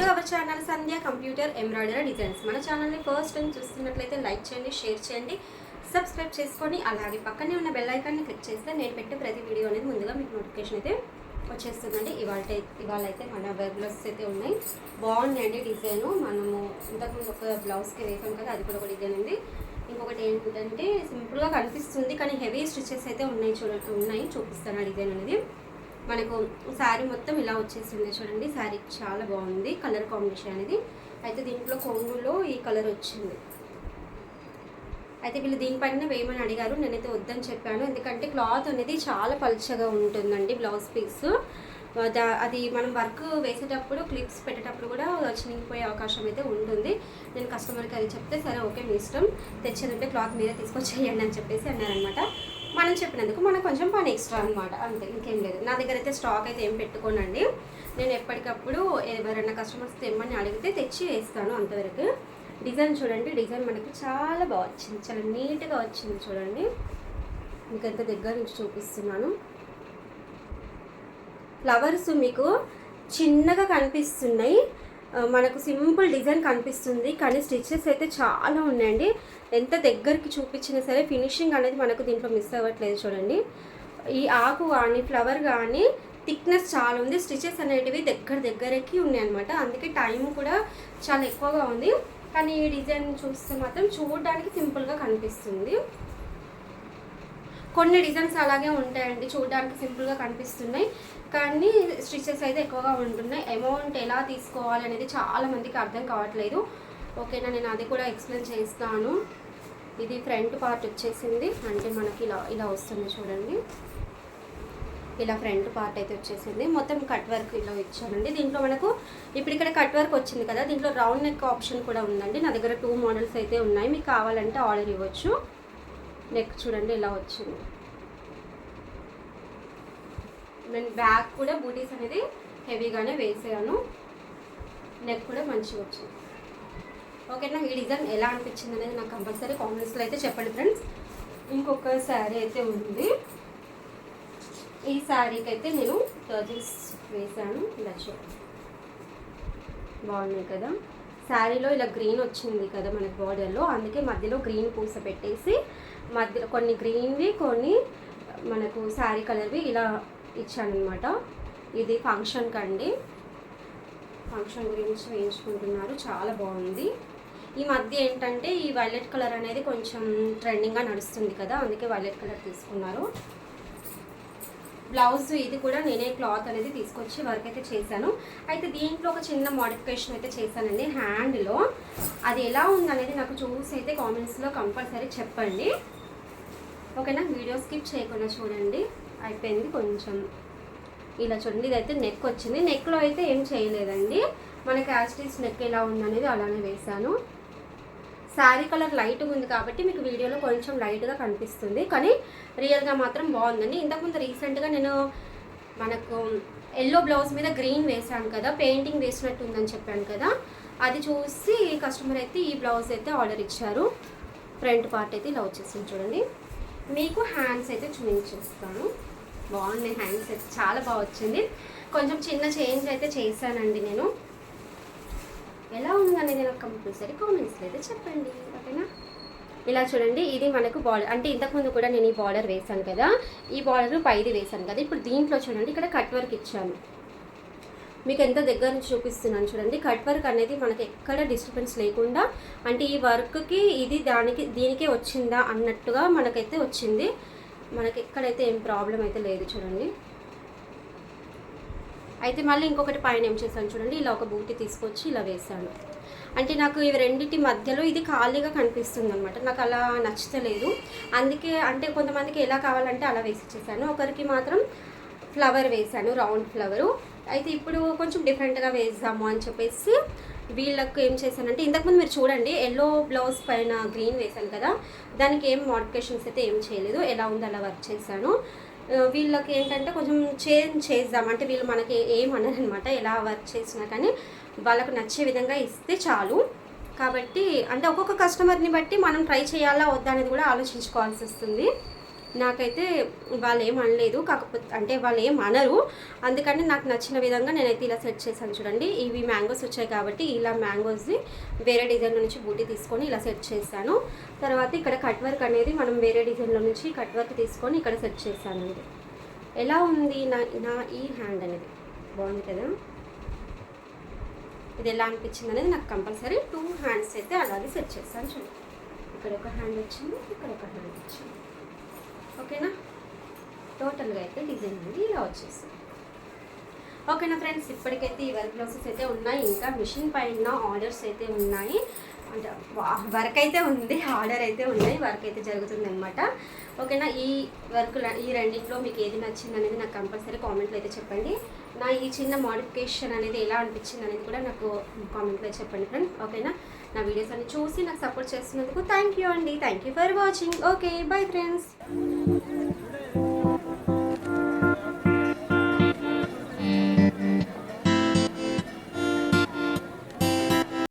To our channel Sandhya computer embroidery designs. మన ఛానల్ని first time చూస్తున్నట్లయితే లైక్ చేయండి, షేర్ చేయండి, సబ్స్క్రైబ్ చేసుకొని అలాగే పక్కనే ఉన్న బెల్ ఐకాన్ని క్లిక్ చేస్తే నేను పెట్టే ప్రతి వీడియో అనేది ముందుగా మీకు నోటిఫికేషన్ అయితే వచ్చేస్తుందండి. ఇవాళ అయితే మన బ్లౌజెస్ అయితే ఉన్నాయి. బాగున్నాయండి డిజైను. మనము ఇంతకుముందు ఒక బ్లౌజ్కి వేసాం కదా, అది కూడా ఒక డిజైన్ ఉంది. ఇంకొకటి ఏంటంటే సింపుల్గా కనిపిస్తుంది కానీ హెవీ స్టిచెస్ అయితే ఉన్నాయి చూపిస్తాను ఆ డిజైన్ అనేది. మనకు శారీ మొత్తం ఇలా వచ్చేసింది చూడండి. శారీ చాలా బాగుంది కలర్ కాంబినేషన్ అనేది. అయితే దీంట్లో కొంగులో ఈ కలర్ వచ్చింది. అయితే వీళ్ళు దీనిపైన వేయమని అడిగారు, నేనైతే వద్దని చెప్పాను. ఎందుకంటే క్లాత్ అనేది చాలా పల్చగా ఉంటుందండి బ్లౌజ్ పీస్. అది మనం వర్క్ వేసేటప్పుడు క్లిప్స్ పెట్టేటప్పుడు కూడా చినిగిపోయే అవకాశం అయితే ఉంటుంది. నేను కస్టమర్కి అది చెప్తే సరే ఓకే మీ ఇష్టం, తెచ్చేదంటే క్లాత్ మీరే తీసుకొచ్చేయండి అని చెప్పేసి అన్నారనమాట. మనం చెప్పినందుకు మనకు కొంచెం పని ఎక్స్ట్రా అనమాట, అంతే, ఇంకేం లేదు. నా దగ్గర అయితే స్టాక్ అయితే ఏం పెట్టుకోనండి. నేను ఎప్పటికప్పుడు ఎవరైనా కస్టమర్స్ తెమ్మని అడిగితే తెచ్చి వేస్తాను అంతవరకు. డిజైన్ చూడండి, డిజైన్ మనకి చాలా బాగా వచ్చింది, చాలా నీట్గా వచ్చింది చూడండి. మీకు అంత దగ్గర నుంచి చూపిస్తున్నాను. ఫ్లవర్స్ మీకు చిన్నగా కనిపిస్తున్నాయి, మనకు సింపుల్ డిజైన్ కనిపిస్తుంది కానీ స్టిచెస్ అయితే చాలా ఉన్నాయండి. ఎంత దగ్గరికి చూపించినా సరే ఫినిషింగ్ అనేది మనకు దీంట్లో మిస్ అవ్వట్లేదు చూడండి. ఈ ఆకు కానీ ఫ్లవర్ కానీ థిక్నెస్ చాలా ఉంది. స్టిచెస్ అనేటివి దగ్గరకి ఉన్నాయి అనమాట. అందుకే టైం కూడా చాలా ఎక్కువగా ఉంది. కానీ ఈ డిజైన్ చూస్తే మాత్రం చూడడానికి సింపుల్గా కనిపిస్తుంది. కొన్ని డిజైన్స్ అలాగే ఉంటాయండి, చూడడానికి సింపుల్గా కనిపిస్తున్నాయి కానీ స్టిచెస్ అయితే ఎక్కువగా ఉంటున్నాయి. అమౌంట్ ఎలా తీసుకోవాలి అనేది చాలామందికి అర్థం కావట్లేదు. ఓకేనా, నేను అది కూడా ఎక్స్ప్లెయిన్ చేస్తాను. ఇది ఫ్రంట్ పార్ట్ వచ్చేసింది, అంటే మనకి ఇలా వస్తుంది చూడండి. ఇలా ఫ్రంట్ పార్ట్ అయితే వచ్చేసింది. మొత్తం కట్ వర్క్ ఇలా ఇచ్చానండి. దీంట్లో మనకు ఇప్పుడు ఇక్కడ కట్ వర్క్ వచ్చింది కదా, దీంట్లో రౌండ్ నెక్ ఆప్షన్ కూడా ఉందండి. నా దగ్గర 2 మోడల్స్ అయితే ఉన్నాయి, మీకు కావాలంటే ఆర్డర్ ఇవ్వచ్చు. నెక్ చూడండి ఇలా వచ్చింది. నేను బ్యాక్ కూడా బూటీస్ అనేది హెవీగానే వేసాను. నెక్ కూడా మంచిగా వచ్చింది. ఓకేనా, ఈ డిజైన్ ఎలా అనిపించింది అనేది నాకు కంపల్సరీ కామెంట్స్లో అయితే చెప్పండి ఫ్రెండ్స్. ఇంకొక శారీ అయితే ఉంది. ఈ శారీకి అయితే నేను టర్జిల్స్ వేసాను. ఇలా చూడండి, బాగున్నాయి కదా. శారీలో ఇలా గ్రీన్ వచ్చింది కదా మనకి బార్డర్లో, అందుకే మధ్యలో గ్రీన్ పూస పెట్టేసి మధ్యలో కొన్ని గ్రీన్వి కొన్ని మనకు శారీ కలర్వి ఇలా ఇచ్చానమాట. ఇది ఫంక్షన్కి అండి, ఫంక్షన్ గురించి వేయించుకుంటున్నారు, చాలా బాగుంది. ఈ మధ్య ఏంటంటే ఈ వైలెట్ కలర్ అనేది కొంచెం ట్రెండింగ్గా నడుస్తుంది కదా, అందుకే వైలెట్ కలర్ తీసుకున్నారు. బ్లౌజ్ ఇది కూడా నేనే క్లాత్ అనేది తీసుకొచ్చి వర్క్ అయితే చేశాను. అయితే దీంట్లో ఒక చిన్న మోడిఫికేషన్ అయితే చేశానండి హ్యాండ్లో. అది ఎలా ఉందనేది నాకు చూసి అయితే కామెంట్స్లో కంపల్సరీ చెప్పండి. ఓకేనా, వీడియో స్కిప్ చేయకుండా చూడండి. అయిపోయింది. కొంచెం ఇలా చూడండి, ఇదైతే నెక్ వచ్చింది. నెక్లో అయితే ఏం చేయలేదండి, మనకి యాస్టీస్ నెక్ ఎలా ఉందనేది అలానే వేశాను. శారీ కలర్ లైట్గా ఉంది కాబట్టి మీకు వీడియోలో కొంచెం లైట్గా కనిపిస్తుంది కానీ రియల్గా మాత్రం బాగుందండి. ఇంతకుముందు రీసెంట్గా నేను మనకు ఎల్లో బ్లౌజ్ మీద గ్రీన్ వేసాను కదా, పెయింటింగ్ వేసినట్టు ఉందని చెప్పాను కదా, అది చూసి కస్టమర్ అయితే ఈ బ్లౌజ్ అయితే ఆర్డర్ ఇచ్చారు. ఫ్రంట్ పార్ట్ అయితే ఇలా వచ్చేసింది చూడండి. మీకు హ్యాండ్స్ అయితే చూపించేస్తాను. బాగున్నాయి హ్యాండ్స్ అయితే, చాలా బాగా వచ్చింది. కొంచెం చిన్న చేంజ్ అయితే చేశానండి నేను. ఎలా ఉందనేది నాకు కంపల్సరీ కామెంట్స్లో అయితే చెప్పండి. ఓకేనా, ఇలా చూడండి. ఇది మనకు బార్డర్, అంటే ఇంతకుముందు కూడా నేను ఈ బార్డర్ వేసాను కదా, ఈ బార్డర్ పైది వేసాను కదా. ఇప్పుడు దీంట్లో చూడండి ఇక్కడ కట్ వర్క్ ఇచ్చాను. మీకు ఎంత దగ్గర నుంచి చూపిస్తున్నాను చూడండి. కట్ వర్క్ అనేది మనకి ఎక్కడ డిస్టర్బెన్స్ లేకుండా, అంటే ఈ వర్క్కి ఇది దీనికే వచ్చిందా అన్నట్టుగా మనకైతే వచ్చింది. మనకి ఎక్కడైతే ఏం ప్రాబ్లం అయితే లేదు చూడండి. అయితే మళ్ళీ ఇంకొకటి పైన ఏం చేశాను చూడండి, ఇలా ఒక బూటీ తీసుకొచ్చి ఇలా వేసాను. అంటే నాకు ఇవి రెండింటి మధ్యలో ఇది ఖాళీగా కనిపిస్తుంది అనమాట, నాకు అలా నచ్చలేదు. అందుకే అంటే కొంతమందికి ఎలా కావాలంటే అలా వేసి ఇచ్చేసాను, ఒకరికి మాత్రం ఫ్లవర్ వేసాను, రౌండ్ ఫ్లవరు. అయితే ఇప్పుడు కొంచెం డిఫరెంట్గా వేద్దాము అని చెప్పేసి వీళ్ళకు ఏం చేశానంటే, ఇంతకుముందు మీరు చూడండి ఎల్లో బ్లౌజ్ పైన గ్రీన్ వేసాను కదా, దానికి ఏం మోడిఫికేషన్స్ అయితే ఏం చేయలేదు, ఎలా ఉందో అలా వర్క్ చేశాను. వీళ్ళకి ఏంటంటే కొంచెం చేంజ్ చేద్దాం అంటే వీళ్ళు మనకి ఏమన్నారనమాట, ఎలా వర్క్ చేసినా కానీ వాళ్ళకు నచ్చే విధంగా ఇస్తే చాలు. కాబట్టి అంటే ఒక్కొక్క కస్టమర్ని బట్టి మనం ట్రై చేయాలా వద్దా అనేది కూడా ఆలోచించుకోవాల్సి వస్తుంది. నాకైతే వాళ్ళు ఏం అనలేదు, కాకపోతే అంటే వాళ్ళు ఏం అనరు. అందుకని నాకు నచ్చిన విధంగా నేనైతే ఇలా సెట్ చేశాను చూడండి. ఇవి మ్యాంగోస్ వచ్చాయి కాబట్టి ఇలా మ్యాంగోస్ని వేరే డిజైన్లో నుంచి బూటీ తీసుకొని ఇలా సెట్ చేశాను. తర్వాత ఇక్కడ కట్ వర్క్ అనేది మనం వేరే డిజైన్లో నుంచి కట్ వర్క్ తీసుకొని ఇక్కడ సెట్ చేశాను. ఇది ఎలా ఉంది నా ఈ హ్యాండ్ అనేది బాగుంది కదా. ఇది ఎలా అనిపించింది అనేది నాకు కంపల్సరీ 2 హ్యాండ్స్ అయితే అలాగే సెట్ చేస్తాను చూడండి. ఇక్కడ ఒక హ్యాండ్ వచ్చింది, ఇక్కడ ఒక హ్యాండ్ వచ్చింది. ఓకేనా, టోటల్గా అయితే డిజైన్ అనేది ఇలా వచ్చేస్తుంది. ఓకేనా ఫ్రెండ్స్, ఇప్పటికైతే ఈ వర్క్ బ్లౌజెస్ అయితే ఉన్నాయి. ఇంకా మిషన్ పైన ఆర్డర్స్ అయితే ఉన్నాయి, అంటే వర్క్ అయితే ఉంది, ఆర్డర్ అయితే ఉన్నాయి, వర్క్ అయితే జరుగుతుంది అనమాట. ఓకేనా, ఈ వర్క్ ఈ రెండింటిలో మీకు ఏది నచ్చింది అనేది నాకు కంపల్సరీ కామెంట్లో అయితే చెప్పండి. నా ఈ చిన్న మోడిఫికేషన్ అనేది ఎలా అనిపించింది అనేది కూడా నాకు కామెంట్లో చెప్పండి ఫ్రెండ్స్. ఓకేనా, నా వీడియోస్ అన్ని చూసి నాకు సపోర్ట్ చేస్తున్నందుకు థ్యాంక్ యూ అండి. Thank you for watching. Okay, bye friends.